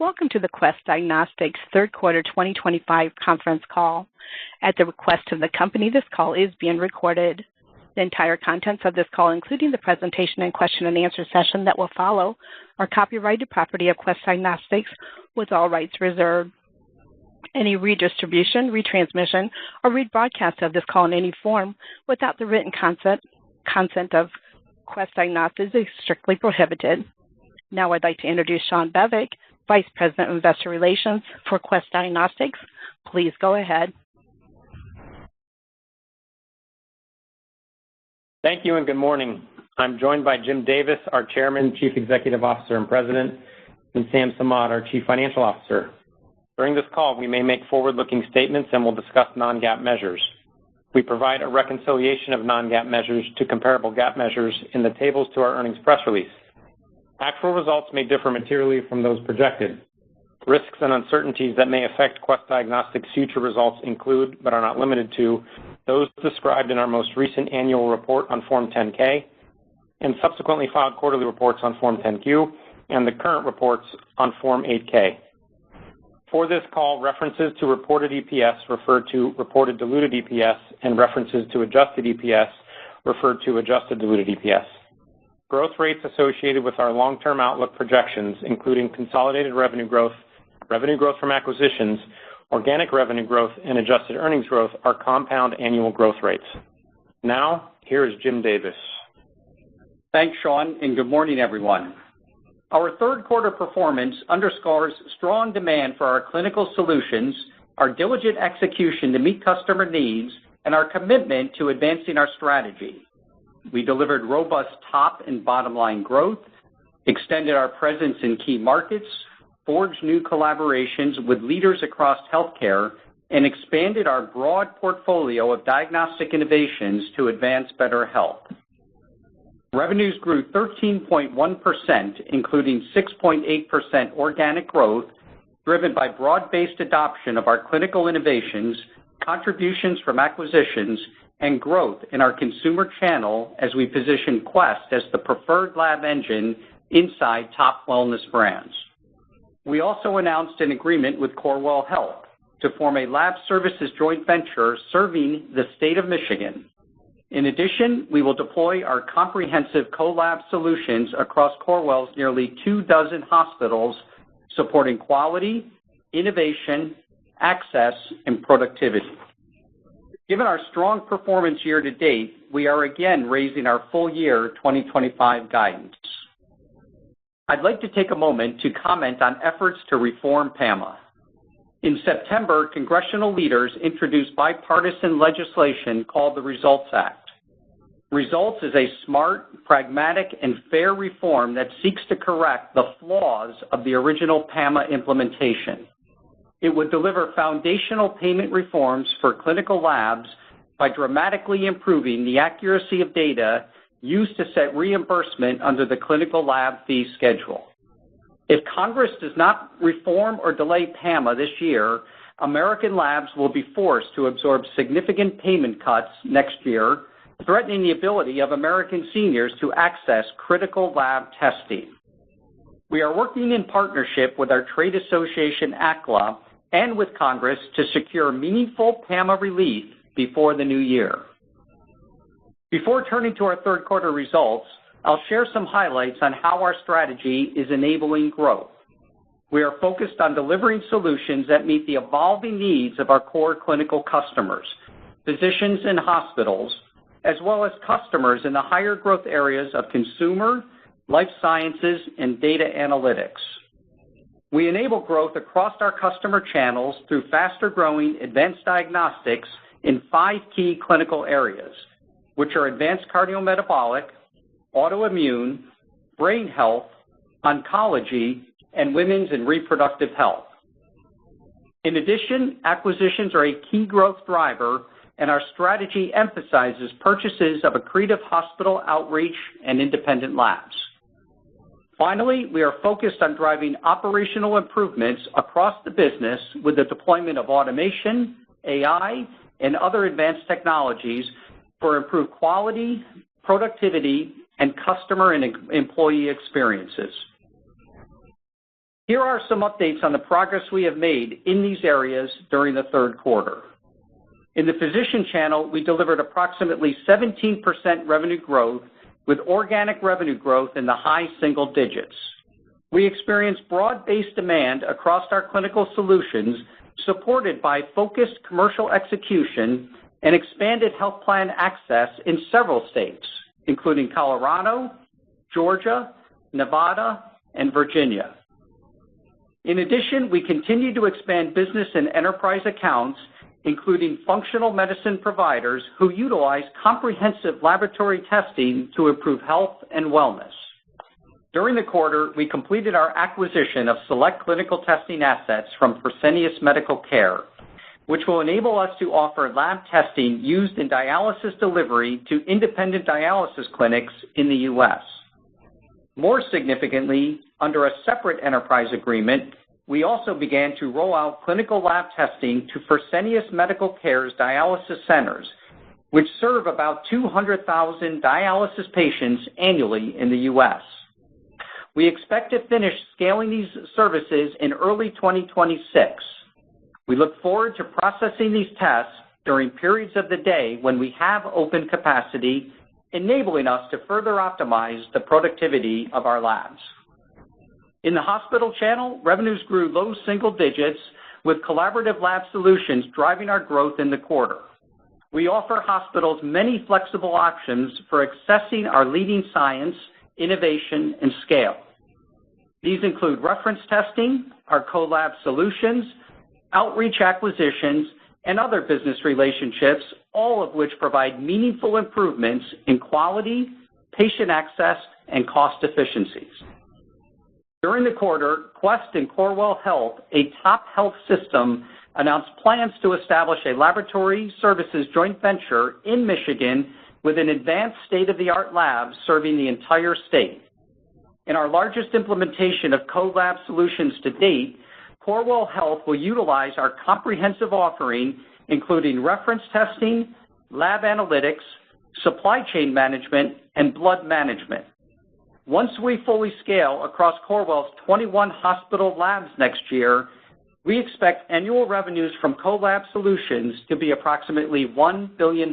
Welcome to the Quest Diagnostics third quarter 2025 conference call. At the request of the company, this call is being recorded. The entire contents of this call, including the presentation and question and answer session that will follow, are copyrighted property of Quest Diagnostics with all rights reserved. Any redistribution, retransmission, or rebroadcast of this call in any form without the written consent of Quest Diagnostics is strictly prohibited. Now I'd like to introduce Sean Bevick, Vice President of Investor Relations for Quest Diagnostics. Please go ahead. Thank you and good morning. I'm joined by Jim Davis, our Chairman, Chief Executive Officer and President, and Sam Samad, our Chief Financial Officer. During this call, we may make forward-looking statements and will discuss non-GAAP measures. We provide a reconciliation of non-GAAP measures to comparable GAAP measures in the tables to our earnings press release. Actual results may differ materially from those projected. Risks and uncertainties that may affect Quest Diagnostics' future results include, but are not limited to, those described in our most recent annual report on Form 10-K and subsequently filed quarterly reports on Form 10-Q and the current reports on Form 8-K. For this call, references to reported EPS refer to reported diluted EPS, and references to adjusted EPS refer to adjusted diluted EPS. Growth rates associated with our long-term outlook projections, including consolidated revenue growth from acquisitions, organic revenue growth, and adjusted earnings growth, are compound annual growth rates. Now, here is Jim Davis. Thanks, Sean, and good morning, everyone. Our third quarter performance underscores strong demand for our clinical solutions, our diligent execution to meet customer needs, and our commitment to advancing our strategy. We delivered robust top and bottom line growth, extended our presence in key markets, forged new collaborations with leaders across healthcare, and expanded our broad portfolio of diagnostic innovations to advance better health. Revenues grew 13.1%, including 6.8% organic growth, driven by broad-based adoption of our clinical innovations, contributions from acquisitions, and growth in our consumer channel as we position Quest as the preferred lab engine inside top wellness brands. We also announced an agreement with Corewell Health to form a lab services joint venture serving the state of Michigan. In addition, we will deploy our comprehensive collab solutions across Corewell's nearly 24 hospitals, supporting quality, innovation, access, and productivity. Given our strong performance year to date, we are again raising our full year 2025 guidance. I'd like to take a moment to comment on efforts to reform PAMA. In September, congressional leaders introduced bipartisan legislation called the Results Act. Results is a smart, pragmatic, and fair reform that seeks to correct the flaws of the original PAMA implementation. It would deliver foundational payment reforms for clinical labs by dramatically improving the accuracy of data used to set reimbursement under the clinical lab fee schedule. If Congress does not reform or delay PAMA this year, American labs will be forced to absorb significant payment cuts next year, threatening the ability of American seniors to access critical lab testing. We are working in partnership with our trade association, ACLA, and with Congress to secure meaningful PAMA relief before the new year. Before turning to our third quarter results, I'll share some highlights on how our strategy is enabling growth. We are focused on delivering solutions that meet the evolving needs of our core clinical customers, physicians and hospitals, as well as customers in the higher growth areas of consumer, life sciences, and data analytics. We enable growth across our customer channels through faster-growing advanced diagnostics in 5 key clinical areas, which are advanced cardiometabolic, autoimmune, brain health, oncology, and women's and reproductive health. In addition, acquisitions are a key growth driver, and our strategy emphasizes purchases of accretive hospital outreach and independent labs. Finally, we are focused on driving operational improvements across the business with the deployment of automation, AI, and other advanced technologies for improved quality, productivity, and customer and employee experiences. Here are some updates on the progress we have made in these areas during the third quarter. In the physician channel, we delivered approximately 17% revenue growth with organic revenue growth in the high single digits. We experienced broad-based demand across our clinical solutions, supported by focused commercial execution and expanded health plan access in several states, including Colorado, Georgia, Nevada, and Virginia. In addition, we continue to expand business in enterprise accounts, including functional medicine providers who utilize comprehensive laboratory testing to improve health and wellness. During the quarter, we completed our acquisition of select clinical testing assets from Fresenius Medical Care, which will enable us to offer lab testing used in dialysis delivery to independent dialysis clinics in the U.S. More significantly, under a separate enterprise agreement, we also began to roll out clinical lab testing to Fresenius Medical Care's dialysis centers, which serve about 200,000 dialysis patients annually in the U.S. We expect to finish scaling these services in early 2026. We look forward to processing these tests during periods of the day when we have open capacity, enabling us to further optimize the productivity of our labs. In the hospital channel, revenues grew low single digits, with collaborative lab solutions driving our growth in the quarter. We offer hospitals many flexible options for accessing our leading science, innovation, and scale. These include reference testing, our collab solutions, outreach acquisitions, and other business relationships, all of which provide meaningful improvements in quality, patient access, and cost efficiencies. During the quarter, Quest and Corewell Health, a top health system, announced plans to establish a laboratory services joint venture in Michigan with an advanced state-of-the-art lab serving the entire state. In our largest implementation of CoLab solutions to date, Corewell Health will utilize our comprehensive offering, including reference testing, lab analytics, supply chain management, and blood management. Once we fully scale across Corewell's 21 hospital labs next year, we expect annual revenues from CoLab solutions to be approximately $1 billion.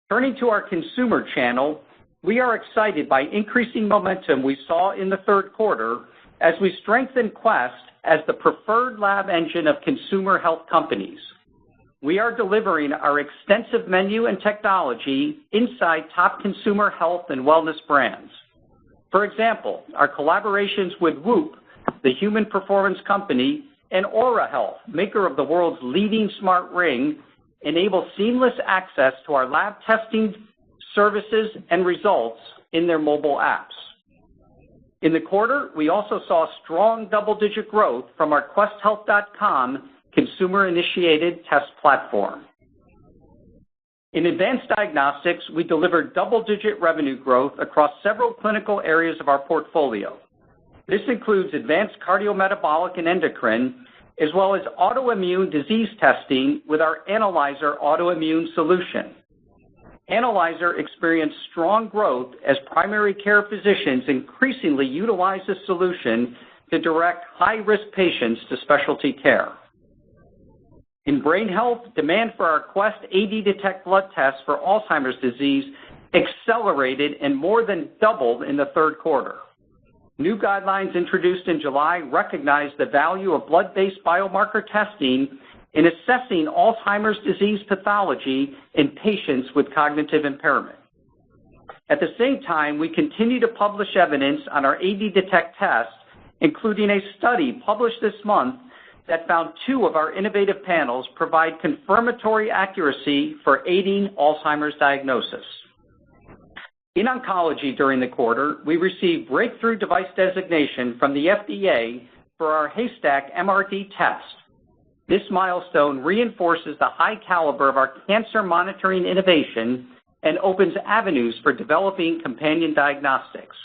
Turning to our consumer channel, we are excited by increasing momentum we saw in the third quarter as we strengthen Quest as the preferred lab engine of consumer health companies. We are delivering our extensive menu and technology inside top consumer health and wellness brands. For example, our collaborations with Whoop, the human performance company, and Aura Health, maker of the world's leading smart ring, enable seamless access to our lab testing services and results in their mobile apps. In the quarter, we also saw strong double-digit growth from our QuestHealth.com consumer-initiated test platform. In advanced diagnostics, we delivered double-digit revenue growth across several clinical areas of our portfolio. This includes advanced cardiometabolic and endocrine, as well as autoimmune disease testing with our Analyzer autoimmune solution. Analyzer experienced strong growth as primary care physicians increasingly utilize this solution to direct high-risk patients to specialty care. In brain health, demand for our Quest AD Detect blood test for Alzheimer's disease accelerated and more than doubled in the third quarter. New guidelines introduced in July recognize the value of blood-based biomarker testing in assessing Alzheimer's disease pathology in patients with cognitive impairment. At the same time, we continue to publish evidence on our AD Detect test, including a study published this month that found 2 of our innovative panels provide confirmatory accuracy for aiding Alzheimer's diagnosis. In oncology during the quarter, we received breakthrough device designation from the FDA for our Haystack MRD test. This milestone reinforces the high caliber of our cancer monitoring innovation and opens avenues for developing companion diagnostics.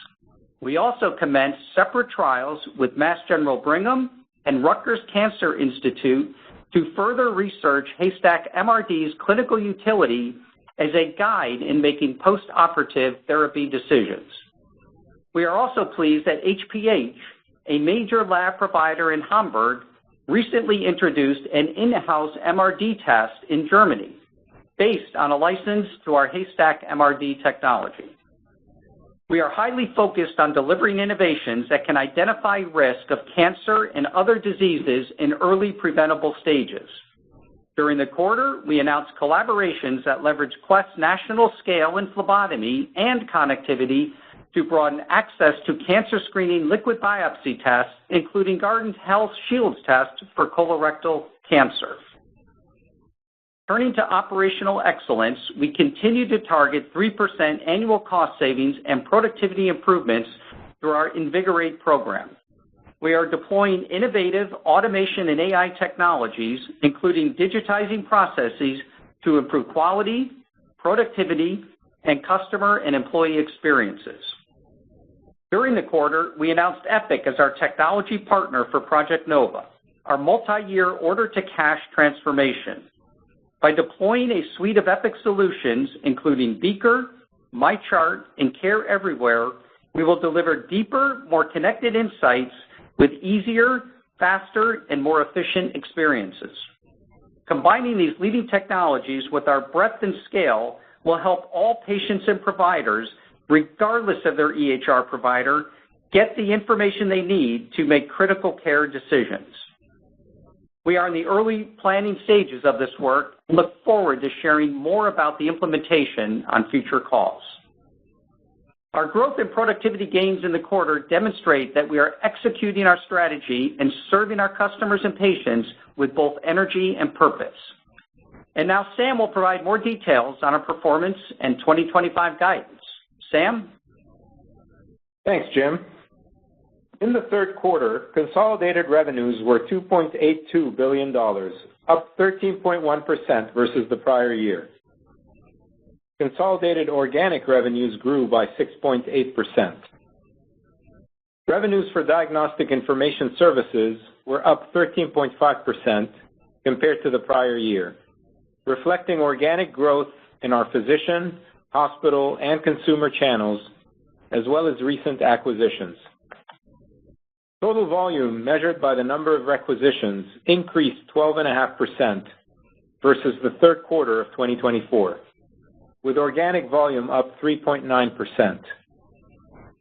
We also commenced separate trials with Mass General Brigham and Rutgers Cancer Institute to further research Haystack MRD's clinical utility as a guide in making post-operative therapy decisions. We are also pleased that HPH, a major lab provider in Hamburg, recently introduced an in-house MRD test in Germany based on a license to our Haystack MRD technology. We are highly focused on delivering innovations that can identify risk of cancer and other diseases in early preventable stages. During the quarter, we announced collaborations that leverage Quest's national scale in phlebotomy and connectivity to broaden access to cancer screening liquid biopsy tests, including Guardant Health Shields test for colorectal cancer. Turning to operational excellence, we continue to target 3% annual cost savings and productivity improvements through our Invigorate program. We are deploying innovative automation and AI technologies, including digitizing processes to improve quality, productivity, and customer and employee experiences. During the quarter, we announced Epic as our technology partner for Project Nova, our multi-year order-to-cash transformation. By deploying a suite of Epic solutions, including Beaker, MyChart, and Care Everywhere, we will deliver deeper, more connected insights with easier, faster, and more efficient experiences. Combining these leading technologies with our breadth and scale will help all patients and providers, regardless of their EHR provider, get the information they need to make critical care decisions. We are in the early planning stages of this work and look forward to sharing more about the implementation on future calls. Our growth and productivity gains in the quarter demonstrate that we are executing our strategy and serving our customers and patients with both energy and purpose. And now Sam will provide more details on our performance and 2025 guidance. Sam? Thanks, Jim. In the third quarter, consolidated revenues were $2.82 billion, up 13.1% versus the prior year. Consolidated organic revenues grew by 6.8%. Revenues for diagnostic information services were up 13.5% compared to the prior year, reflecting organic growth in our physician, hospital, and consumer channels, as well as recent acquisitions. Total volume measured by the number of requisitions increased 12.5% versus the third quarter of 2024, with organic volume up 3.9%.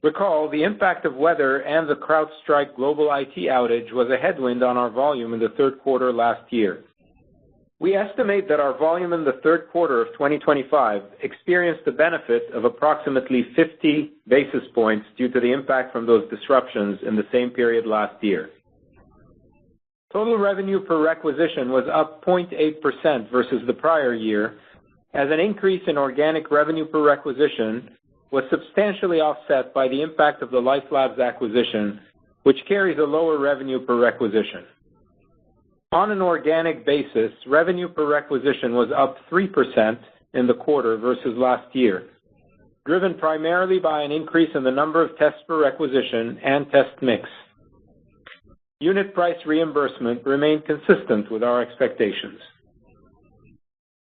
Recall, the impact of weather and the CrowdStrike global IT outage was a headwind on our volume in the third quarter last year. We estimate that our volume in the third quarter of 2025 experienced the benefit of approximately 50 basis points due to the impact from those disruptions in the same period last year. Total revenue per requisition was up 0.8% versus the prior year, as an increase in organic revenue per requisition was substantially offset by the impact of the LifeLabs acquisition, which carries a lower revenue per requisition. On an organic basis, revenue per requisition was up 3% in the quarter versus last year, driven primarily by an increase in the number of tests per requisition and test mix. Unit price reimbursement remained consistent with our expectations.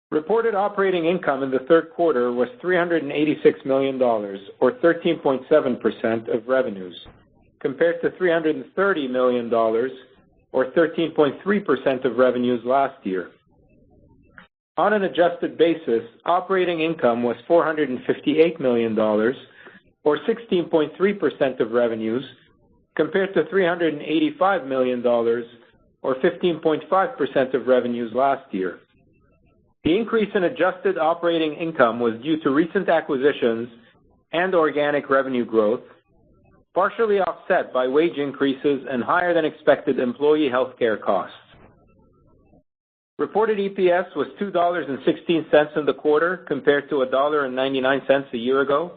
Reported operating income in the third quarter was $386 million, or 13.7% of revenues, compared to $330 million, or 13.3% of revenues last year. On an adjusted basis, operating income was $458 million, or 16.3% of revenues, compared to $385 million, or 15.5% of revenues last year. The increase in adjusted operating income was due to recent acquisitions and organic revenue growth, partially offset by wage increases and higher than expected employee health care costs. Reported EPS was $2.16 in the quarter compared to $1.99 a year ago.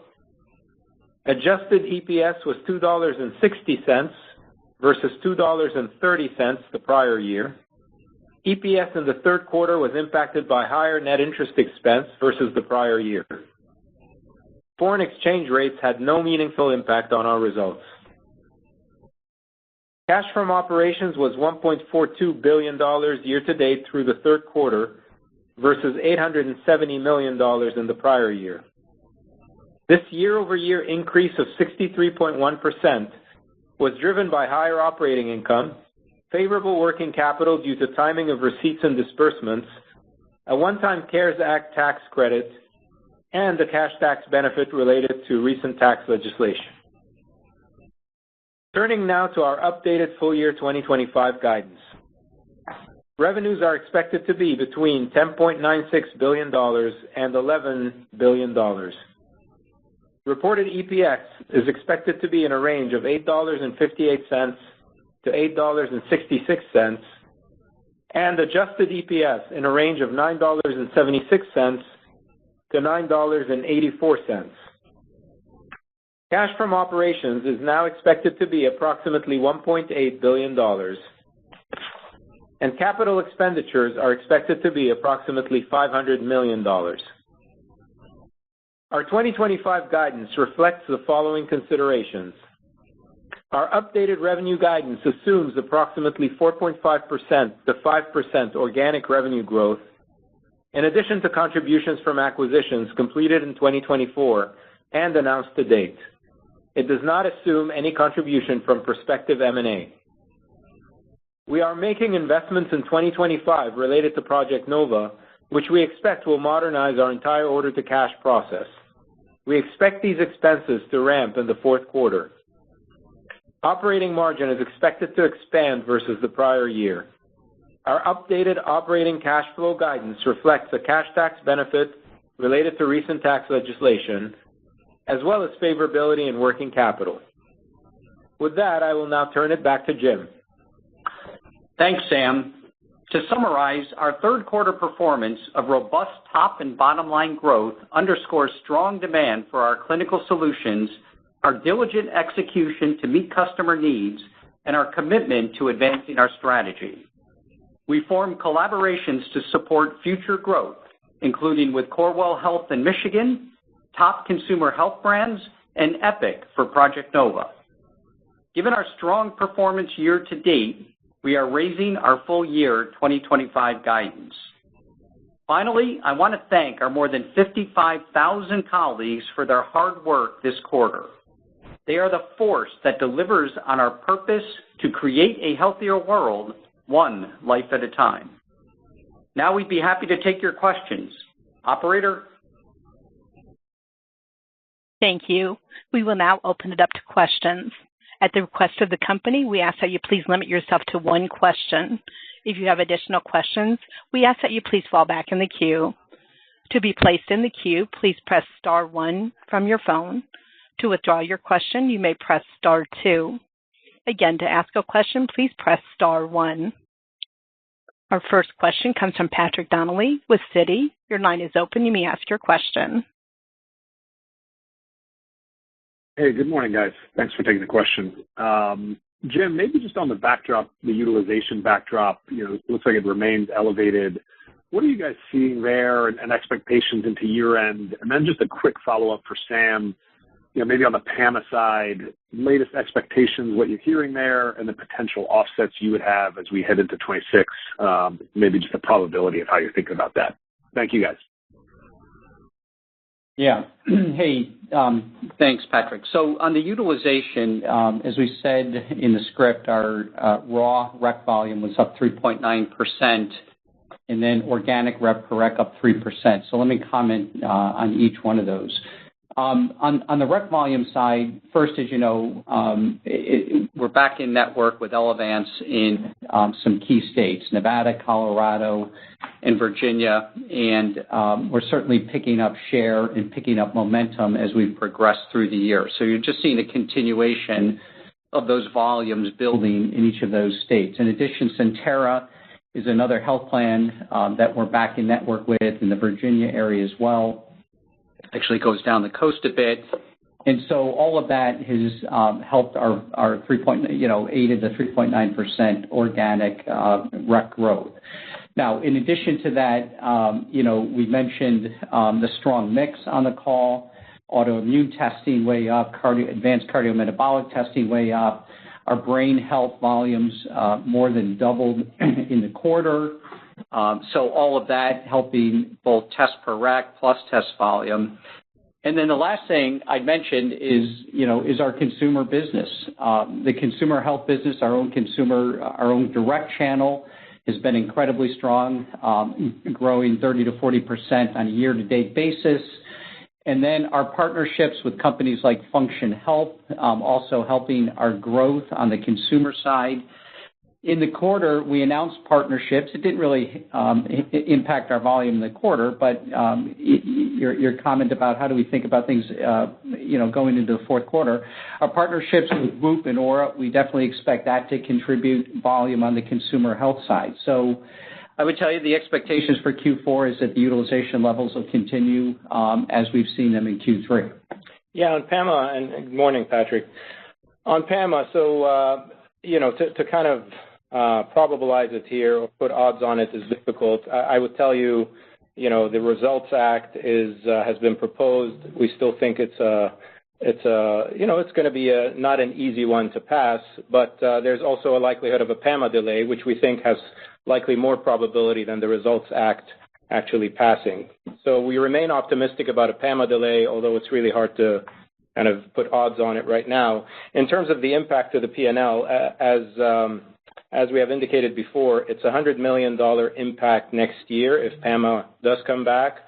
Adjusted EPS was $2.60 versus $2.30 the prior year. EPS in the third quarter was impacted by higher net interest expense versus the prior year. Foreign exchange rates had no meaningful impact on our results. Cash from operations was $1.42 billion year-to-date through the third quarter versus $870 million in the prior year. This year-over-year increase of 63.1% was driven by higher operating income, favorable working capital due to timing of receipts and disbursements, a one-time CARES Act tax credit, and the cash tax benefit related to recent tax legislation. Turning now to our updated full year 2025 guidance. Revenues are expected to be between $10.96 billion and $11 billion. Reported EPS is expected to be in a range of $8.58 to $8.66, and adjusted EPS in a range of $9.76 to $9.84. Cash from operations is now expected to be approximately $1.8 billion, and capital expenditures are expected to be approximately $500 million. Our 2025 guidance reflects the following considerations. Our updated revenue guidance assumes approximately 4.5% to 5% organic revenue growth, in addition to contributions from acquisitions completed in 2024 and announced to date. It does not assume any contribution from prospective M&A. We are making investments in 2025 related to Project Nova, which we expect will modernize our entire order-to-cash process. We expect these expenses to ramp in the fourth quarter. Operating margin is expected to expand versus the prior year. Our updated operating cash flow guidance reflects a cash tax benefit related to recent tax legislation, as well as favorability in working capital. With that, I will now turn it back to Jim. Thanks, Sam. To summarize, our third quarter performance of robust top and bottom line growth underscores strong demand for our clinical solutions, our diligent execution to meet customer needs, and our commitment to advancing our strategy. We form collaborations to support future growth, including with Corewell Health in Michigan, top consumer health brands, and Epic for Project Nova. Given our strong performance year to date, we are raising our full year 2025 guidance. Finally, I want to thank our more than 55,000 colleagues for their hard work this quarter. They are the force that delivers on our purpose to create a healthier world, one life at a time. Now we'd be happy to take your questions. Operator? Thank you. We will now open it up to questions. At the request of the company, we ask that you please limit yourself to one question. If you have additional questions, we ask that you please fall back in the queue. To be placed in the queue, please press star 1 from your phone. To withdraw your question, you may press star 2. Again, to ask a question, please press star 1. Our first question comes from Patrick Donnelly with Citi. Your line is open. You may ask your question. Hey, good morning, guys. Thanks for taking the question. Jim, maybe just on the backdrop, the utilization backdrop, it looks like it remains elevated. What are you guys seeing there and expectations into year end? And then just a quick follow-up for Sam, maybe on the PAMA side, latest expectations, what you're hearing there, and the potential offsets you would have as we head into 26, maybe just the probability of how you're thinking about that. Thank you, guys. Yeah. Hey, thanks, Patrick. So on the utilization, as we said in the script, our raw rec volume was up 3.9%, and then organic rep per rec up 3%. So let me comment on each one of those. On the rec volume side, first, as you know, we're back in network with Elevance in some key states, Nevada, Colorado, and Virginia, and we're certainly picking up share and picking up momentum as we progress through the year. So you're just seeing a continuation of those volumes building in each of those states. In addition, Centera is another health plan that we're back in network with in the Virginia area as well. Actually goes down the coast a bit. And so all of that has helped our aided the 3.9% organic rec growth. Now, in addition to that, we mentioned the strong mix on the call, autoimmune testing way up, advanced cardiometabolic testing way up. Our brain health volumes more than doubled in the quarter. So all of that helping both test per rec plus test volume. And then the last thing I'd mention is our consumer business. The consumer health business, our own direct channel has been incredibly strong, growing 30 to 40% on a year-to-date basis. And then our partnerships with companies like Function Health, also helping our growth on the consumer side. In the quarter, we announced partnerships. It didn't really impact our volume in the quarter, but your comment about how do we think about things, going into the fourth quarter. Our partnerships with Whoop and Aura, we definitely expect that to contribute volume on the consumer health side. So I would tell you the expectations for Q4 is that the utilization levels will continue as we've seen them in Q3. Yeah, on PAMA, and good morning, Patrick. On PAMA, so, to kind of probabilize it here or put odds on it is difficult. I would tell you, the Results Act has been proposed. We still think it's going to be not an easy one to pass, but there's also a likelihood of a PAMA delay, which we think has likely more probability than the Results Act actually passing. So we remain optimistic about a PAMA delay, although it's really hard to kind of put odds on it right now. In terms of the impact to the P&L, as we have indicated before, it's a $100 million impact next year if PAMA does come back.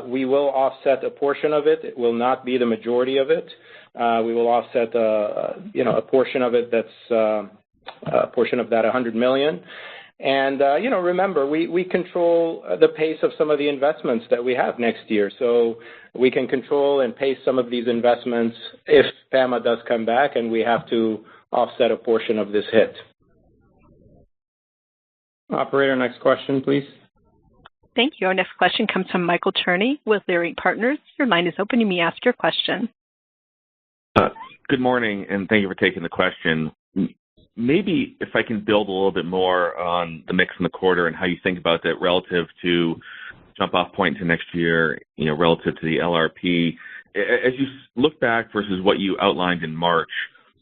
We will offset a portion of it. It will not be the majority of it. We will offset, a portion of it that's a portion of that $100 million. And, remember, we control the pace of some of the investments that we have next year. So we can control and pace some of these investments if PAMA does come back and we have to offset a portion of this hit. Operator, next question, please. Thank you. Our next question comes from Michael Cherney with Leerink Partners. Your line is open. You may ask your question. Good morning, and thank you for taking the question. Maybe if I can build a little bit more on the mix in the quarter and how you think about that relative to jump-off point to next year, relative to the LRP. As you look back versus what you outlined in March,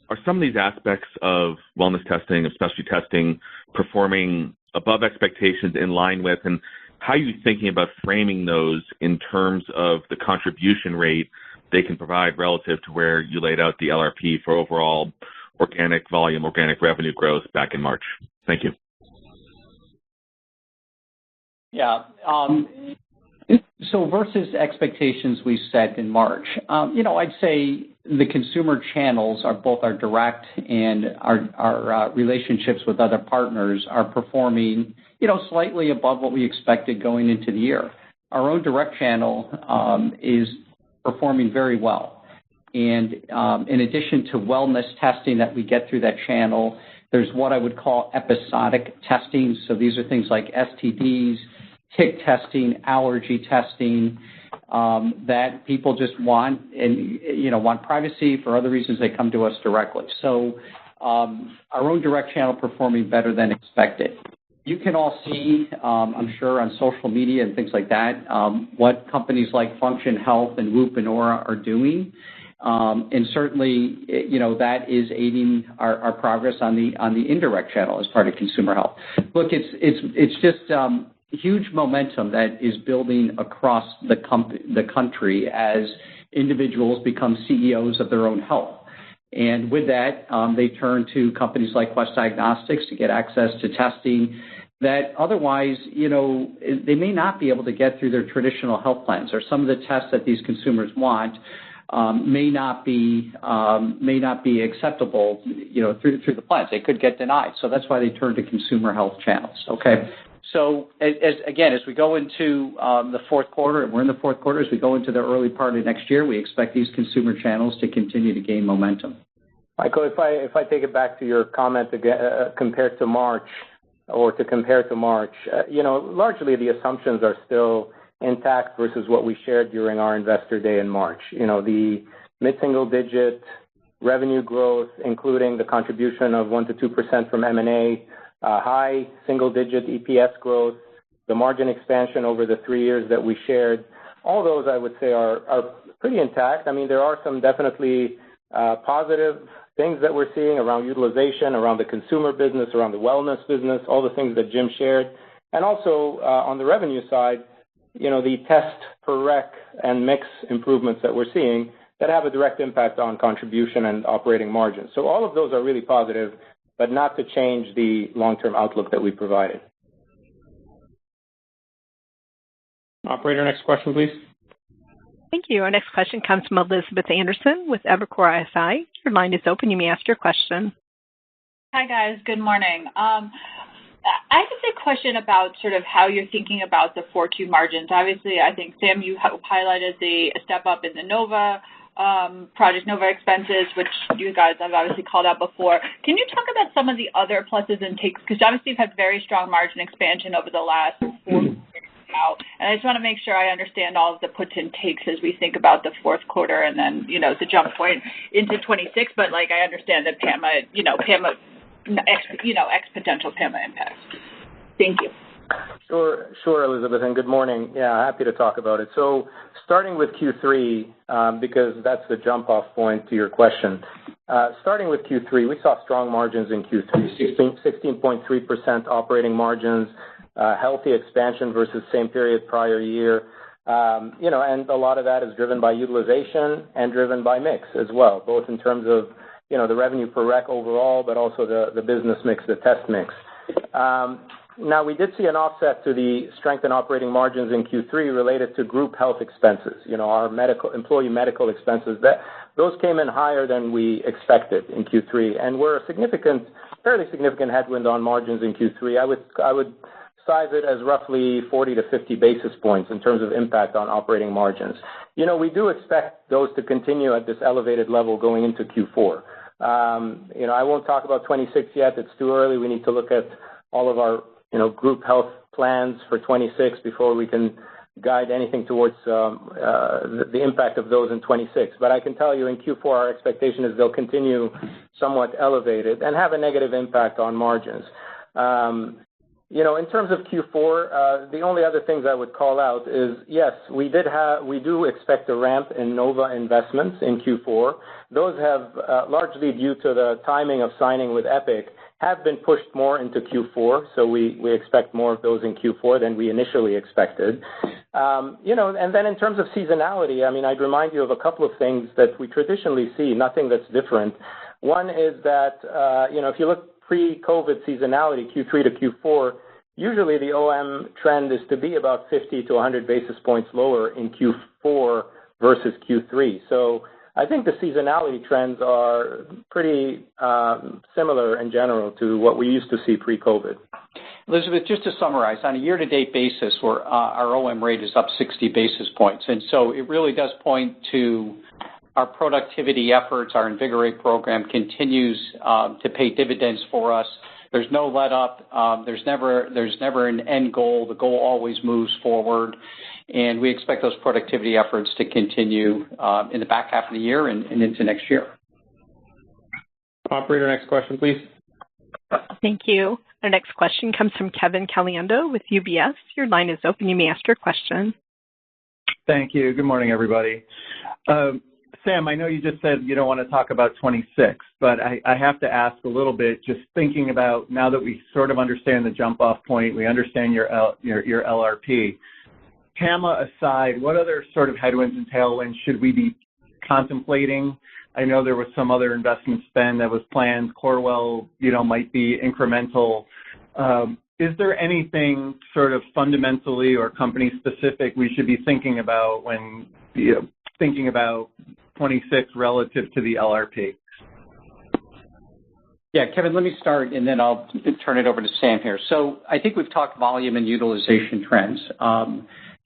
are some of these aspects of wellness testing, of specialty testing, performing above expectations, in line with, and how are you thinking about framing those in terms of the contribution rate they can provide relative to where you laid out the LRP for overall organic volume, organic revenue growth back in March? Thank you. Yeah. So versus expectations we set in March, I'd say the consumer channels are both our direct and our relationships with other partners are performing, slightly above what we expected going into the year. Our own direct channel is performing very well. And in addition to wellness testing that we get through that channel, there's what I would call episodic testing. So these are things like STDs, tick testing, allergy testing, that people just want and, want privacy. For other reasons, they come to us directly. So our own direct channel performing better than expected. You can all see, I'm sure, on social media and things like that, what companies like Function Health and Whoop and Aura are doing. And certainly, that is aiding our progress on the indirect channel as part of consumer health. Look, it's just huge momentum that is building across the country as individuals become CEOs of their own health. And with that, they turn to companies like Quest Diagnostics to get access to testing that otherwise, they may not be able to get through their traditional health plans, or some of the tests that these consumers want may not be acceptable, through the plans. They could get denied. So that's why they turn to consumer health channels. Okay. So as we go into the fourth quarter, and we're in the fourth quarter, as we go into the early part of next year, we expect these consumer channels to continue to gain momentum. Michael, if I take it back to your comment again, compared to March, largely the assumptions are still intact versus what we shared during our Investor Day in March. The mid-single-digit revenue growth, including the contribution of 1% to 2% from M&A, high single-digit EPS growth, the margin expansion over the 3 years that we shared, all those I would say are pretty intact. I mean, there are some definitely positive things that we're seeing around utilization, around the consumer business, around the wellness business, all the things that Jim shared. And also on the revenue side, the test per rec and mix improvements that we're seeing that have a direct impact on contribution and operating margins. So all of those are really positive, but not to change the long-term outlook that we provided. Operator, next question, please. Thank you. Our next question comes from Elizabeth Anderson with Evercore ISI. Your line is open. You may ask your question. Hi, guys. Good morning. I have a question about sort of how you're thinking about the 4Q margins. Obviously, I think, Sam, you highlighted the step up in the NOVA, Project NOVA expenses, which you guys have obviously called out before. Can you talk about some of the other pluses and takes? Because obviously you've had very strong margin expansion over the last 4 years now, and I just want to make sure I understand all of the puts and takes as we think about the fourth quarter and then, the jump point into 26. But I understand that PAMA, potential PAMA impacts. Thank you. Sure, Elizabeth, and good morning. Yeah, happy to talk about it. So starting with Q3, because that's the jump-off point to your question. Starting with Q3, we saw strong margins in Q3, 16.3% operating margins, healthy expansion versus same period prior year. And a lot of that is driven by utilization and driven by mix as well, both in terms of, the revenue per rec overall, but also the business mix, the test mix. Now, we did see an offset to the strength in operating margins in Q3 related to group health expenses, our employee medical expenses. Those came in higher than we expected in Q3 and were a fairly significant headwind on margins in Q3. I would size it as roughly 40 to 50 basis points in terms of impact on operating margins. We do expect those to continue at this elevated level going into Q4. I won't talk about 26 yet. It's too early. We need to look at all of our group health plans for 26 before we can guide anything towards the impact of those in 26. But I can tell you in Q4, our expectation is they'll continue somewhat elevated and have a negative impact on margins. In terms of Q4, the only other things I would call out is, yes, we do expect a ramp in NOVA investments in Q4. Those have, largely due to the timing of signing with Epic, have been pushed more into Q4, so we expect more of those in Q4 than we initially expected. And then in terms of seasonality, I'd remind you of a couple of things that we traditionally see, nothing that's different. One is that, if you look pre-COVID seasonality, Q3 to Q4, usually the OM trend is to be about 50 to 100 basis points lower in Q4 versus Q3. So I think the seasonality trends are pretty similar in general to what we used to see pre-COVID. Elizabeth, just to summarize, on a year-to-date basis, our OM rate is up 60 basis points. And so it really does point to our productivity efforts. Our Invigorate program continues to pay dividends for us. There's no let up. There's never an end goal. The goal always moves forward. And we expect those productivity efforts to continue in the back half of the year and into next year. Operator, next question, please. Thank you. Our next question comes from Kevin Caliendo with UBS. Your line is open. You may ask your question. Thank you. Good morning, everybody. Sam, I know you just said you don't want to talk about 26, but I have to ask a little bit, just thinking about now that we sort of understand the jump-off point, we understand your LRP. PAMA aside, what other sort of headwinds and tailwinds should we be contemplating? I know there was some other investment spend that was planned. Corewell, might be incremental. Is there anything sort of fundamentally or company-specific we should be thinking about when thinking about 26 relative to the LRP? Yeah, Kevin, let me start, and then I'll turn it over to Sam here. So I think we've talked volume and utilization trends.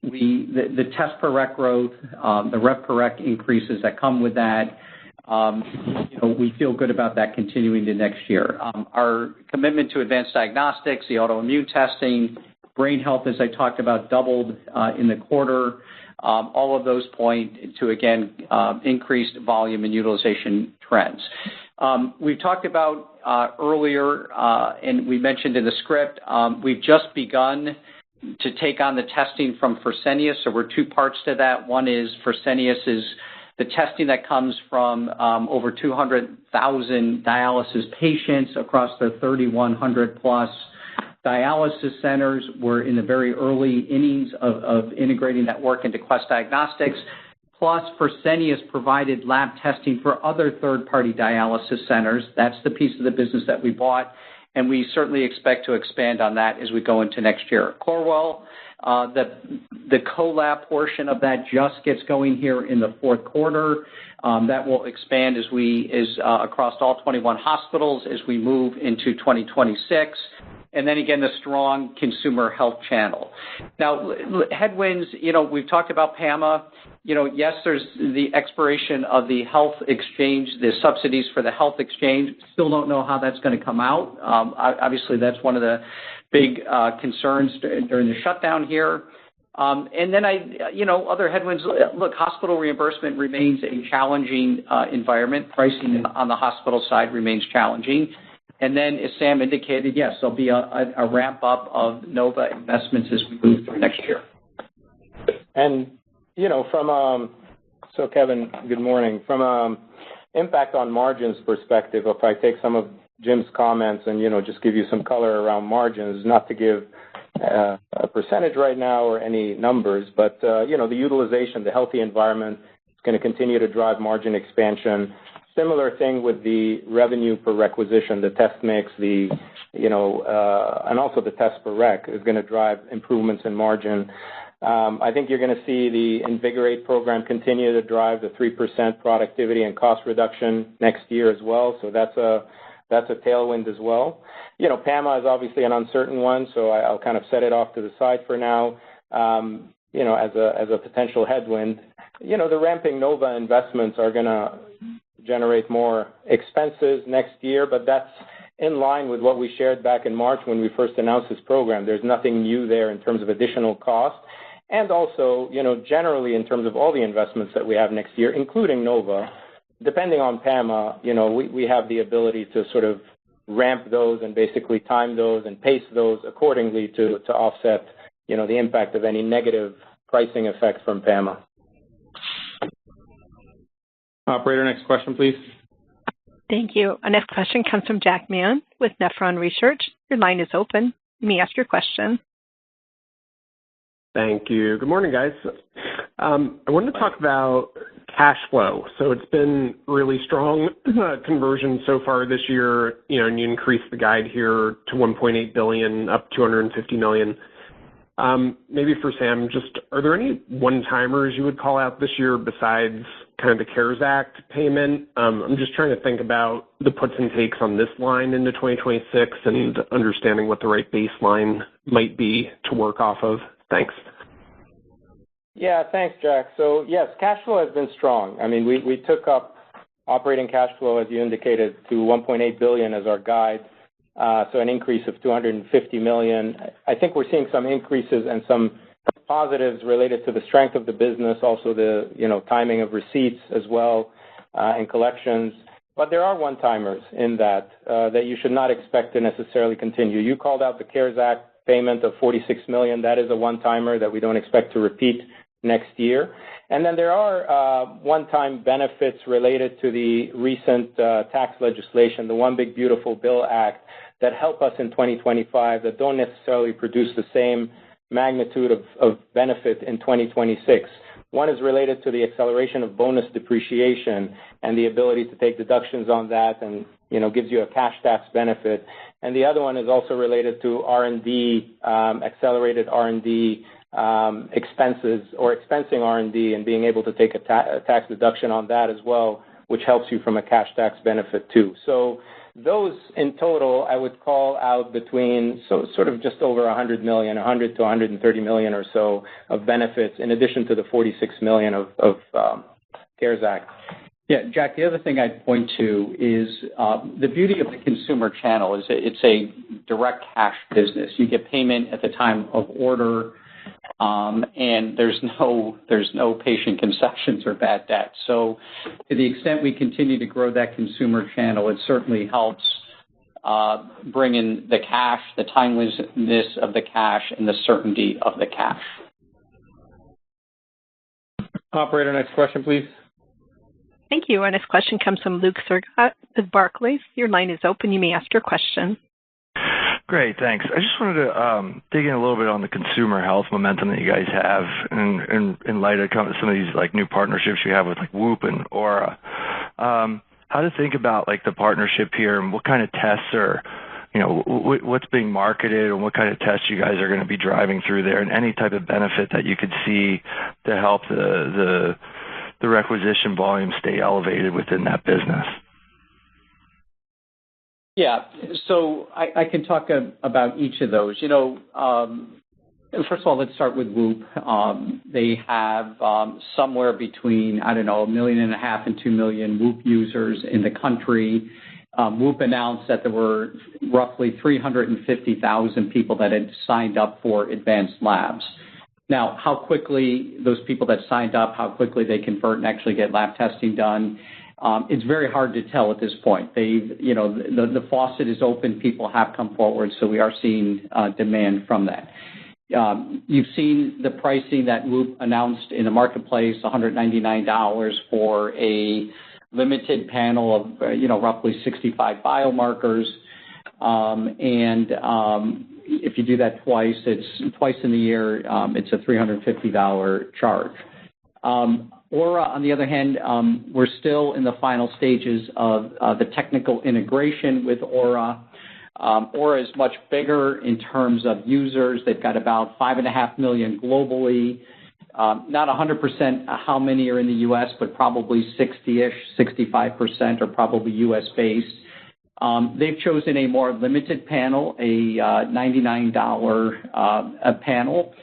The test per rec growth, the rep per rec increases that come with that, we feel good about that continuing to next year. Our commitment to advanced diagnostics, the autoimmune testing, brain health, as I talked about, doubled in the quarter. All of those point to, again, increased volume and utilization trends. We've talked about earlier, and we mentioned in the script, we've just begun to take on the testing from Fresenius. So we're two parts to that. One is Fresenius is the testing that comes from over 200,000 dialysis patients across the 3,100 plus Dialysis centers, we're in the very early innings of integrating that work into Quest Diagnostics. Plus, Fresenius provided lab testing for other third-party dialysis centers. That's the piece of the business that we bought, and we certainly expect to expand on that as we go into next year. Corewell, the co-lab portion of that just gets going here in the fourth quarter. That will expand across all 21 hospitals as we move into 2026. And then again, the strong consumer health channel. Now, headwinds, we've talked about PAMA. Yes, there's the expiration of the health exchange, the subsidies for the health exchange. Still don't know how that's going to come out. Obviously, that's one of the big concerns during the shutdown here. And then other headwinds. Look, hospital reimbursement remains a challenging environment. Pricing on the hospital side remains challenging. And then, as Sam indicated, yes, there'll be a ramp up of Nova investments as we move through next year. And, so Kevin, good morning. From an impact on margins perspective, if I take some of Jim's comments and, just give you some color around margins, not to give a percentage right now or any numbers, but, the utilization, the healthy environment is going to continue to drive margin expansion. Similar thing with the revenue per requisition, the test mix, and also the test per rec is going to drive improvements in margin. I think you're going to see the Invigorate program continue to drive the 3% productivity and cost reduction next year as well. So that's a tailwind as well. PAMA is obviously an uncertain one, so I'll kind of set it off to the side for now. As a potential headwind. The ramping Nova investments are going to generate more expenses next year, but that's in line with what we shared back in March when we first announced this program. There's nothing new there in terms of additional cost. And also, generally in terms of all the investments that we have next year, including Nova, depending on PAMA, we have the ability to sort of ramp those and basically time those and pace those accordingly to offset, the impact of any negative pricing effect from PAMA. Operator, next question, please. Thank you. Our next question comes from Jack Mann with Nephron Research. Your line is open. You may ask your question. Thank you. Good morning, guys. I wanted to talk about cash flow. So it's been really strong conversion so far this year, and you increased the guide here to $1.8 billion, up $250 million. Maybe for Sam, just are there any one-timers you would call out this year besides kind of the CARES Act payment? I'm just trying to think about the puts and takes on this line into 2026 and understanding what the right baseline might be to work off of. Thanks. Yeah, thanks, Jack. So, yes, cash flow has been strong. I mean, we took up operating cash flow, as you indicated, to $1.8 billion as our guide. So an increase of $250 million. I think we're seeing some increases and some positives related to the strength of the business, also the timing of receipts as well, and collections. But there are one-timers in that you should not expect to necessarily continue. You called out the CARES Act payment of $46 million. That is a one-timer that we don't expect to repeat next year. And then there are one-time benefits related to the recent tax legislation, the One Big Beautiful Bill Act, that help us in 2025 that don't necessarily produce the same magnitude of benefit in 2026. One is related to the acceleration of bonus depreciation and the ability to take deductions on that and, gives you a cash tax benefit. And the other one is also related to R&D, accelerated R&D expenses or expensing R&D and being able to take a tax deduction on that as well, which helps you from a cash tax benefit too. So those in total, I would call out between sort of just over $100 million, $100 to $130 million or so of benefits, in addition to the $46 million of CARES Act. Yeah, Jack, the other thing I'd point to is the beauty of the consumer channel is it's a direct cash business. You get payment at the time of order, and there's no patient concessions or bad debt. So to the extent we continue to grow that consumer channel, it certainly helps bring in the cash, the timeliness of the cash, and the certainty of the cash. Operator, next question, please. Thank you. Our next question comes from Luke Sergott with Barclays. Your line is open. You may ask your question. Great, thanks. I just wanted to dig in a little bit on the consumer health momentum that you guys have in light of some of these like new partnerships you have with like Whoop and Aura. How to think about like the partnership here and what kind of tests are, what's being marketed and what kind of tests you guys are going to be driving through there, and any type of benefit that you could see to help the requisition volume stay elevated within that business. Yeah, so I can talk about each of those. First of all, let's start with Whoop. They have somewhere between, 1.5 million and 2 million Whoop users in the country. Whoop announced that there were roughly 350,000 people that had signed up for advanced labs. Now, how quickly those people that signed up, how quickly they convert and actually get lab testing done, it's very hard to tell at this point. The faucet is open, people have come forward, so we are seeing demand from that. You've seen the pricing that Whoop announced in the marketplace, $199 for a limited panel of roughly 65 biomarkers, and if you do that twice, it's twice in the year. It's a $350 charge. Aura, on the other hand, we're still in the final stages of the technical integration with Aura. Aura is much bigger in terms of users. They've got about 5.5 million globally. Not 100% how many are in the U.S., but probably 60-ish, 65% are probably U.S.-based. They've chosen a more limited panel, a $99 panel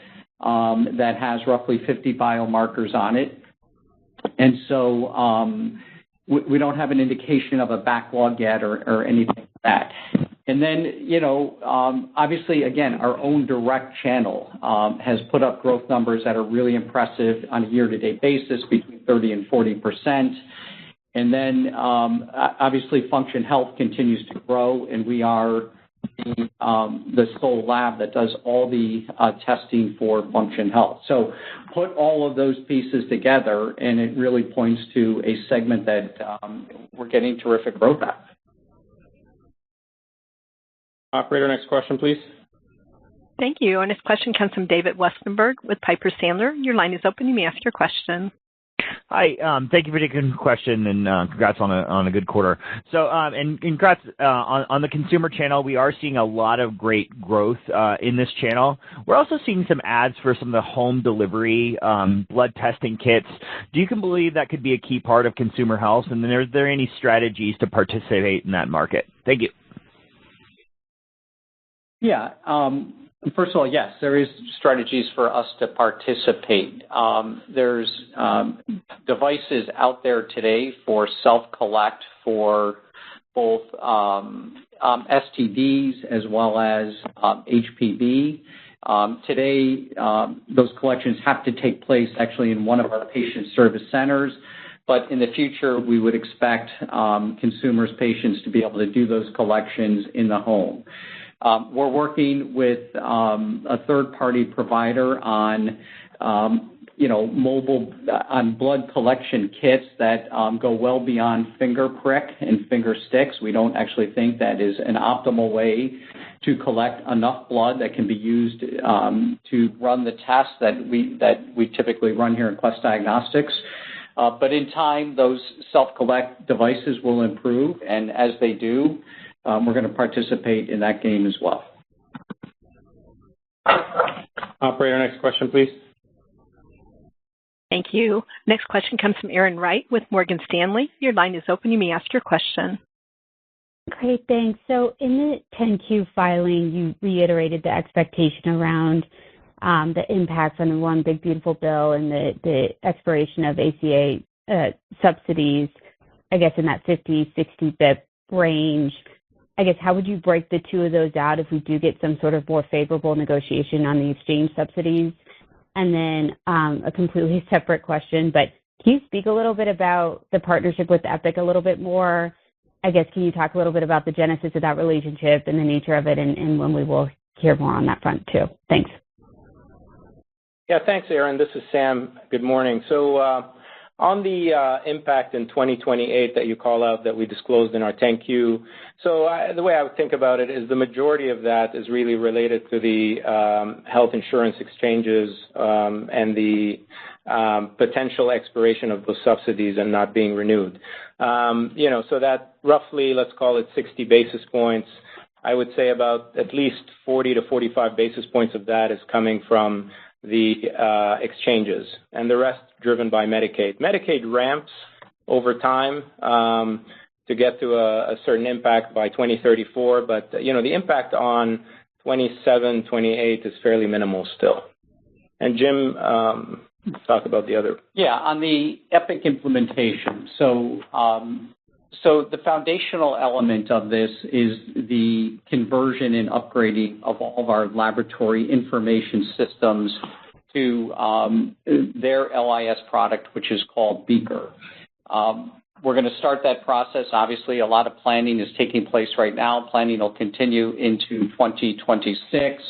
that has roughly 50 biomarkers on it. And so we don't have an indication of a backlog yet or anything like that. And then, obviously, again, our own direct channel has put up growth numbers that are really impressive on a year-to-date basis, between 30 and 40%. And then, obviously, Function Health continues to grow, and we are the sole lab that does all the testing for Function Health. So put all of those pieces together, and it really points to a segment that we're getting terrific growth at. Operator, next question, please. Thank you. Our next question comes from David Westenberg with Piper Sandler. Your line is open. You may ask your question. Hi, thank you for taking the question, and congrats on a good quarter. So, and congrats on the consumer channel. We are seeing a lot of great growth in this channel. We're also seeing some ads for some of the home delivery blood testing kits. Do you believe that could be a key part of consumer health? And then are there any strategies to participate in that market? Thank you. Yeah. First of all, yes, there is strategies for us to participate. There's devices out there today for self-collect for both STDs as well as HPV. Today, those collections have to take place actually in one of our patient service centers, but in the future, we would expect consumers, patients to be able to do those collections in the home. We're working with a third-party provider on, mobile on blood collection kits that go well beyond finger prick and finger sticks. We don't actually think that is an optimal way to collect enough blood that can be used to run the tests that we typically run here in Quest Diagnostics. But in time, those self-collect devices will improve, and as they do, we're going to participate in that game as well. Operator, next question, please. Thank you. Next question comes from Erin Wright with Morgan Stanley. Your line is open. You may ask your question. Great, thanks. So in the 10Q filing, you reiterated the expectation around the impacts on the One Big Beautiful Bill and the expiration of ACA subsidies, I guess in that 50, 60 BIP range. I guess, how would you break the two of those out if we do get some sort of more favorable negotiation on the exchange subsidies? And then a completely separate question, but can you speak a little bit about the partnership with Epic a little bit more? I guess, can you talk a little bit about the genesis of that relationship and the nature of it, and when we will hear more on that front too? Thanks. Yeah, thanks, Erin. This is Sam. Good morning. So On the impact in 2028 that you call out that we disclosed in our 10Q, so the way I would think about it is the majority of that is really related to the health insurance exchanges and the potential expiration of those subsidies and not being renewed. So that roughly, let's call it 60 basis points. I would say about at least 40 to 45 basis points of that is coming from the exchanges, and the rest driven by Medicaid. Medicaid ramps over time to get to a certain impact by 2034, but the impact on 27, 28 is fairly minimal still. And Jim, talk about the other. Yeah, on the Epic implementation. So the foundational element of this is the conversion and upgrading of all of our laboratory information systems to their LIS product, which is called Beaker. We're going to start that process. Obviously, a lot of planning is taking place right now. Planning will continue into 2026.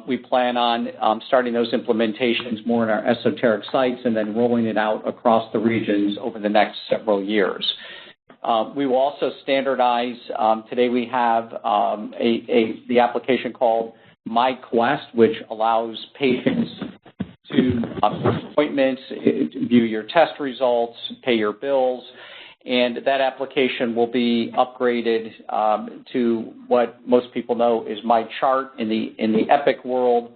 We plan on starting those implementations more in our esoteric sites and then rolling it out across the regions over the next several years. We will also standardize. Today we have the application called MyQuest, which allows patients to book appointments, view your test results, pay your bills, and that application will be upgraded to what most people know is MyChart in the Epic world.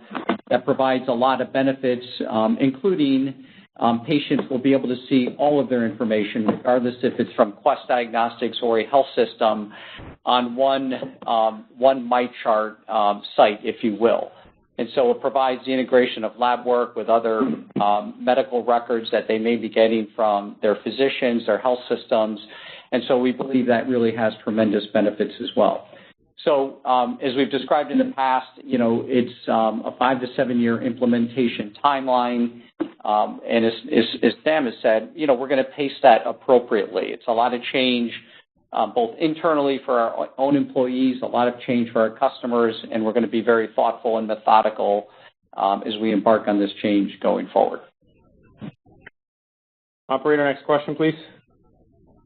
That provides a lot of benefits, including patients will be able to see all of their information, regardless if it's from Quest Diagnostics or a health system, on one MyChart site, if you will. And so it provides the integration of lab work with other medical records that they may be getting from their physicians, their health systems. And so we believe that really has tremendous benefits as well. So as we've described in the past, it's a 5 to 7 year implementation timeline. And as Sam has said, we're going to pace that appropriately. It's a lot of change, both internally for our own employees, a lot of change for our customers, and we're going to be very thoughtful and methodical as we embark on this change going forward. Operator, next question, please.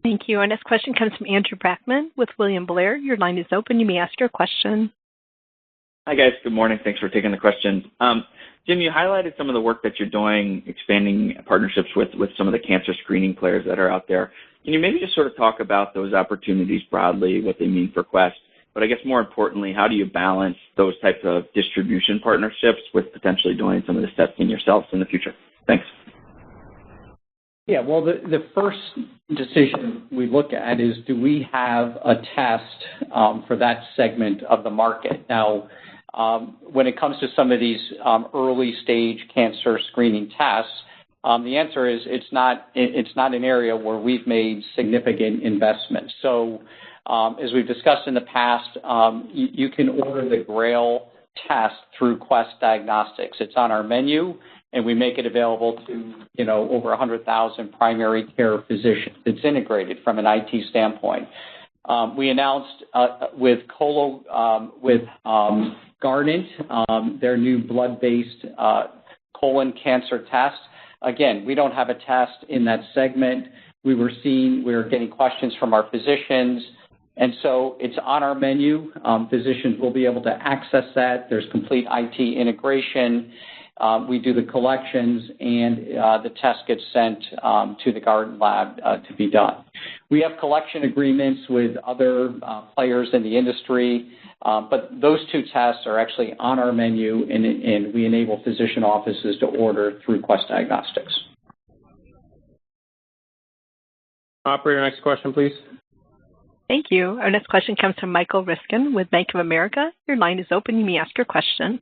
Thank you. Our next question comes from Andrew Brackman with William Blair. Your line is open. You may ask your question. Hi, guys. Good morning. Thanks for taking the question. Jim, you highlighted some of the work that you're doing, expanding partnerships with some of the cancer screening players that are out there. Can you maybe just sort of talk about those opportunities broadly, what they mean for Quest? But I guess more importantly, how do you balance those types of distribution partnerships with potentially doing some of this testing yourselves in the future? Thanks. Yeah, well, the first decision we look at is, do we have a test for that segment of the market? Now, when it comes to some of these early stage cancer screening tests, the answer is it's not an area where we've made significant investments. So as we've discussed in the past, you can order the Grail test through Quest Diagnostics. It's on our menu, and we make it available to over 100,000 primary care physicians. It's integrated from an IT standpoint. We announced with Guardant their new blood-based colon cancer test. Again, we don't have a test in that segment. We were getting questions from our physicians, and so it's on our menu. Physicians will be able to access that. There's complete IT integration. We do the collections, and the test gets sent to the Guardant lab to be done. We have collection agreements with other players in the industry, but those two tests are actually on our menu, and we enable physician offices to order through Quest Diagnostics. Operator, next question, please. Thank you. Our next question comes from Michael Ryskin with Bank of America. Your line is open. You may ask your question.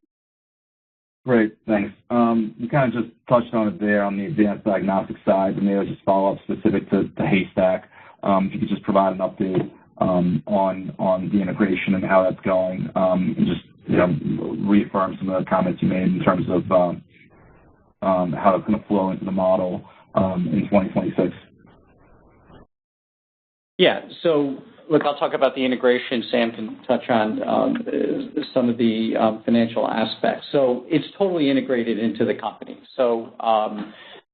Great, thanks. You kind of just touched on it there on the advanced diagnostic side, but maybe I'll just follow up specific to Haystack. If you could just provide an update on the integration and how that's going, and just reaffirm some of the comments you made in terms of how it's going to flow into the model in 2026. Yeah, so look, I'll talk about the integration. Sam can touch on some of the financial aspects. So it's totally integrated into the company. So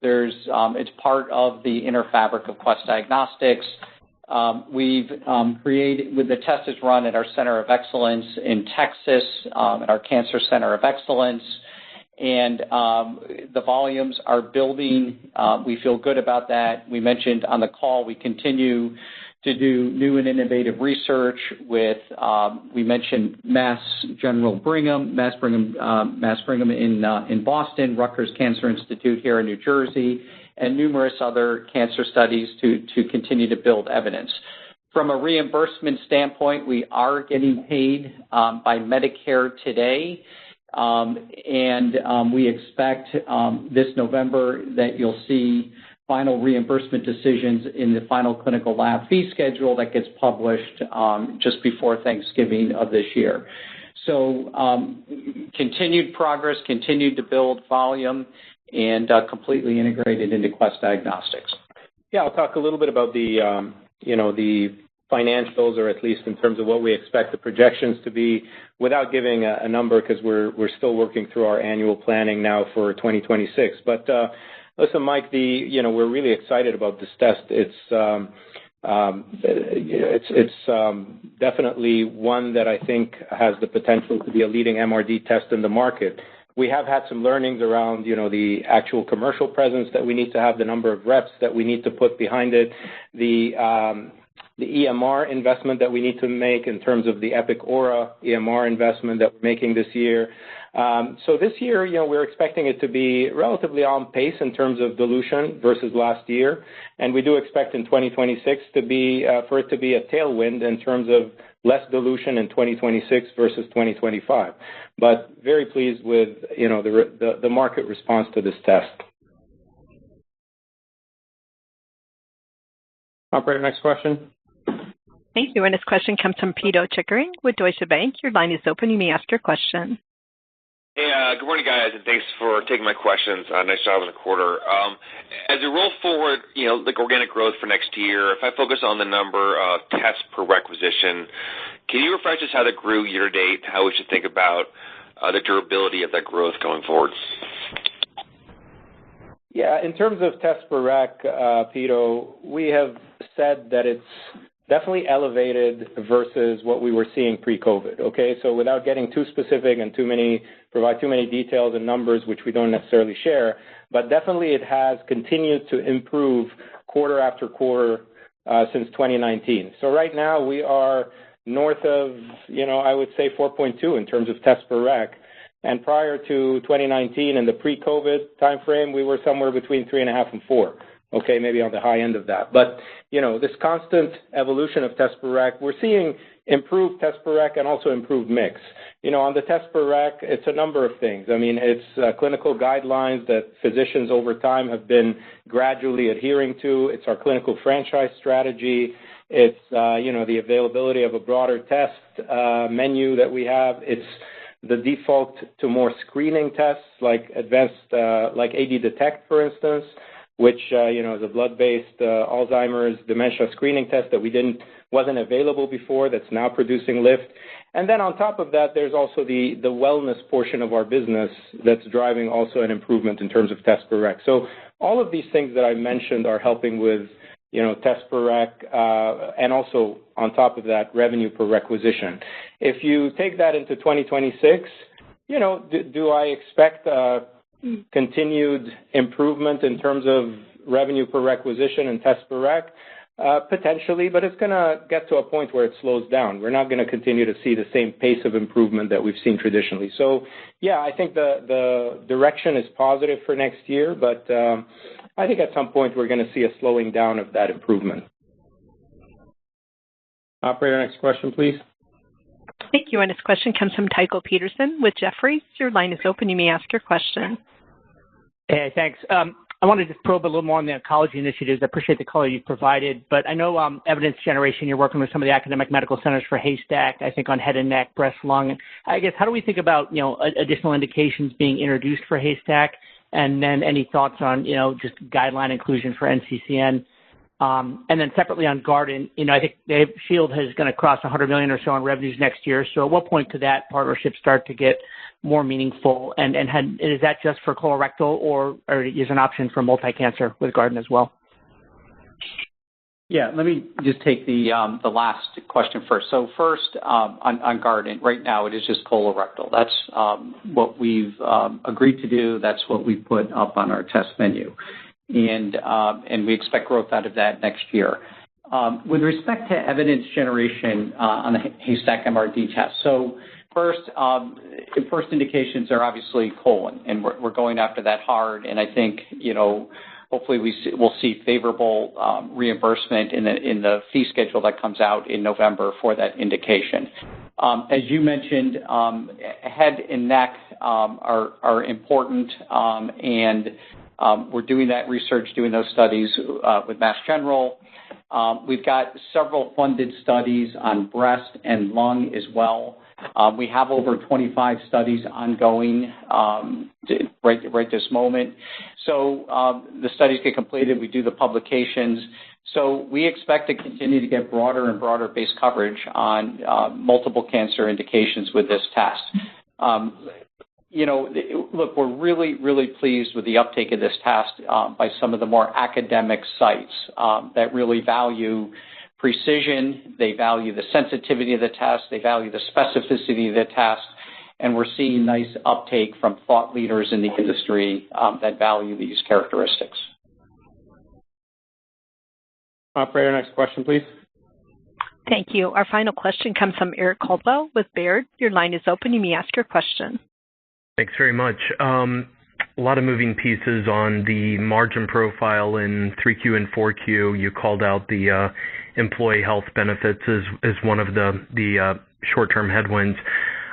It's part of the inner fabric of Quest Diagnostics. We've created, the test is run at our Center of Excellence in Texas, at our Cancer Center of Excellence, and the volumes are building. We feel good about that. We mentioned on the call we continue to do new and innovative research with, we mentioned Mass Brigham in Boston, Rutgers Cancer Institute here in New Jersey, and numerous other cancer studies to continue to build evidence. From a reimbursement standpoint, we are getting paid by Medicare today, and we expect this November that you'll see final reimbursement decisions in the final clinical lab fee schedule that gets published just before Thanksgiving of this year. So continued progress, continued to build volume, and completely integrated into Quest Diagnostics. Yeah, I'll talk a little bit about the, the financials, or at least in terms of what we expect the projections to be, without giving a number, because we're still working through our annual planning now for 2026. But listen, Mike, we're really excited about this test. It's definitely one that I think has the potential to be a leading MRD test in the market. We have had some learnings around, the actual commercial presence that we need to have, the number of reps that we need to put behind it, the EMR investment that we need to make in terms of the Epic Aura EMR investment that we're making this year. So this year, we're expecting it to be relatively on pace in terms of dilution versus last year, and we do expect in 2026 for it to be a tailwind in terms of less dilution in 2026 versus 2025. But very pleased with the market response to this test. Operator, next question. Thank you. And this question comes from Pito Chickering with Deutsche Bank. Your line is open. You may ask your question. Hey, good morning, guys, and thanks for taking my questions. Nice job in the quarter. As we roll forward, organic growth for next year, if I focus on the number of tests per requisition, can you refresh us how that grew year to date, how we should think about the durability of that growth going forward? Yeah, in terms of tests per rec, Pito, we have said that it's definitely elevated versus what we were seeing pre-COVID, okay? So without getting too specific and provide too many details and numbers, which we don't necessarily share, but definitely it has continued to improve quarter after quarter since 2019. So right now we are north of, I would say 4.2 in terms of tests per rec. And prior to 2019 and the pre-COVID timeframe, we were somewhere between 3.5 and 4. Okay, maybe on the high end of that. But, this constant evolution of test per rec, we're seeing improved test per rec and also improved mix. On the test per rec, it's a number of things. I mean, it's clinical guidelines that physicians over time have been gradually adhering to. It's our clinical franchise strategy. It's, the availability of a broader test menu that we have. It's the default to more screening tests like like AD Detect, for instance, which is a blood-based Alzheimer's dementia screening test that wasn't available before, that's now producing lift. And then on top of that, there's also the wellness portion of our business that's driving also an improvement in terms of test per rec. So all of these things that I mentioned are helping with, test per rec, and also on top of that, revenue per requisition. If you take that into 2026, do I expect continued improvement in terms of revenue per requisition and test per rec? Potentially, but it's going to get to a point where it slows down. We're not going to continue to see the same pace of improvement that we've seen traditionally. So, yeah, I think the direction is positive for next year, but I think at some point we're going to see a slowing down of that improvement. Operator, next question, please. Thank you. And this question comes from Tycho Peterson with Jefferies. Your line is open. You may ask your question. Hey, thanks. I want to just probe a little more on the oncology initiatives. I appreciate the color you've provided, but I know evidence generation, you're working with some of the academic medical centers for Haystack, I think on head and neck, breast, lung. I guess, how do we think about, additional indications being introduced for Haystack? And then any thoughts on, just guideline inclusion for NCCN? And then separately on Guardant, I think Shield is going to cross $100 million or so in revenues next year. So at what point could that partnership start to get more meaningful? And is that just for colorectal, or is an option for multi-cancer with Guardant as well? Yeah, let me just take the last question first. So first, on Guardant, right now it is just colorectal. That's what we've agreed to do. That's what we put up on our test menu. And we expect growth out of that next year. With respect to evidence generation on the Haystack MRD test, so first indications are obviously colon, and we're going after that hard. And I think, hopefully we'll see favorable reimbursement in the fee schedule that comes out in November for that indication. As you mentioned, head and neck are important, and we're doing that research, doing those studies with Mass General. We've got several funded studies on breast and lung as well. We have over 25 studies ongoing right this moment. So the studies get completed, we do the publications. So we expect to continue to get broader and broader base coverage on multiple cancer indications with this test. Look, we're really, really pleased with the uptake of this test by some of the more academic sites that really value precision, they value the sensitivity of the test, they value the specificity of the test, and we're seeing nice uptake from thought leaders in the industry that value these characteristics. Operator, next question, please. Thank you. Our final question comes from Eric Coldwell with Baird. Your line is open. You may ask your question. Thanks very much. A lot of moving pieces on the margin profile in 3Q and 4Q. You called out the employee health benefits as one of the short-term headwinds.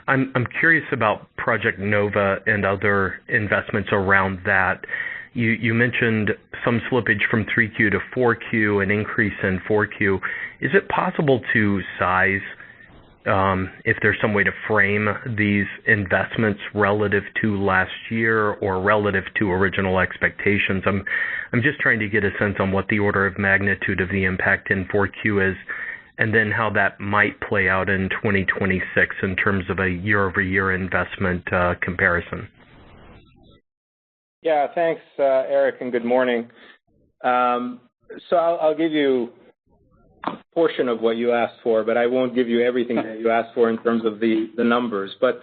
I'm curious about Project Nova and other investments around that. You mentioned some slippage from 3Q to 4Q, an increase in 4Q. Is it possible to size, if there's some way to frame these investments relative to last year or relative to original expectations? I'm just trying to get a sense on what the order of magnitude of the impact in 4Q is, and then how that might play out in 2026 in terms of a year-over-year investment comparison. Yeah, thanks, Eric, and good morning. So I'll give you a portion of what you asked for, but I won't give you everything that you asked for in terms of the numbers. But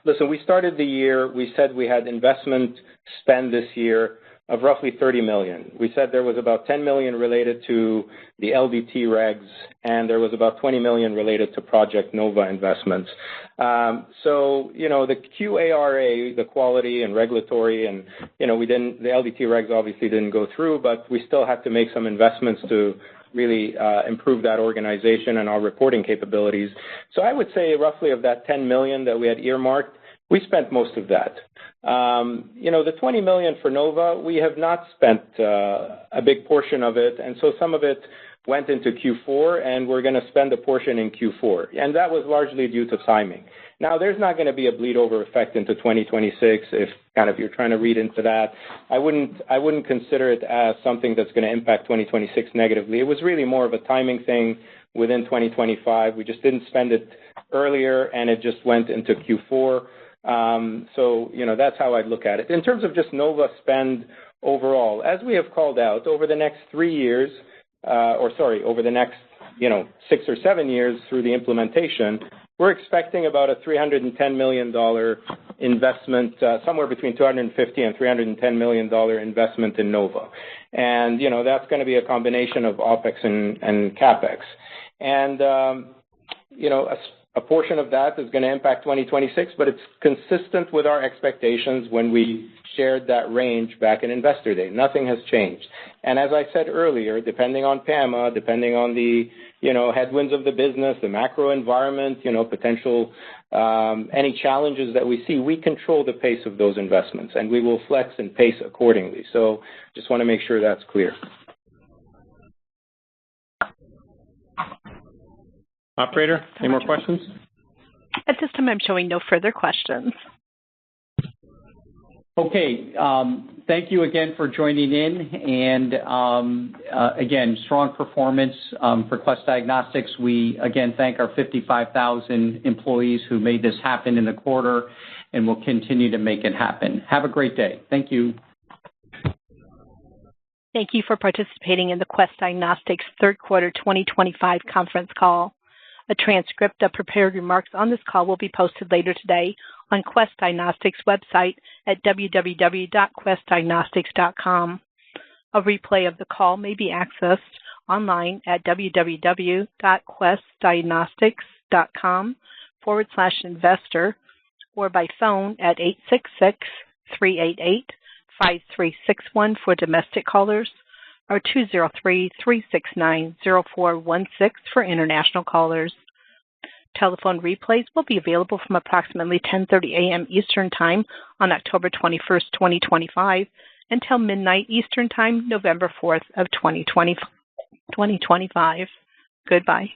listen, we started the year, we said we had investment spend this year of roughly $30 million. We said there was about $10 million related to the LDT regs, and there was about $20 million related to Project Nova investments. So, the QARA, the quality and regulatory, and, the LDT regs obviously didn't go through, but we still had to make some investments to really improve that organization and our reporting capabilities. So I would say roughly of that $10 million that we had earmarked, we spent most of that. The $20 million for Nova, we have not spent a big portion of it, and so some of it went into Q4, and we're going to spend a portion in Q4, and that was largely due to timing. Now, there's not going to be a bleed-over effect into 2026 if you're trying to read into that. I wouldn't consider it as something that's going to impact 2026 negatively. It was really more of a timing thing within 2025. We just didn't spend it earlier, and it just went into Q4. So, that's how I'd look at it. In terms of just Nova spend overall, as we have called out, over the next 3 years, over the next, 6 or 7 years through the implementation, we're expecting about a $310 million investment, somewhere between $250 and $310 million investment in Nova. And, that's going to be a combination of OPEX and CAPEX. And, a portion of that is going to impact 2026, but it's consistent with our expectations when we shared that range back in Investor Day. Nothing has changed. And as I said earlier, depending on PAMA, depending on the, headwinds of the business, the macro environment, potential, any challenges that we see, we control the pace of those investments, and we will flex and pace accordingly. So just want to make sure that's clear. Operator, any more questions? At this time, I'm showing no further questions. Okay. Thank you again for joining in. And again, strong performance for Quest Diagnostics. We, again, thank our 55,000 employees who made this happen in the quarter and will continue to make it happen. Have a great day. Thank you. Thank you for participating in the Quest Diagnostics third quarter 2025 conference call. A transcript of prepared remarks on this call will be posted later today on Quest Diagnostics' website at www.questdiagnostics.com. A replay of the call may be accessed online at www.questdiagnostics.com/investor or by phone at 866-388-5361 for domestic callers or 203-369-0416 for international callers. Telephone replays will be available from approximately 10:30 a.m. Eastern Time on October 21st, 2025 until midnight Eastern Time, November 4th of 2025. Goodbye.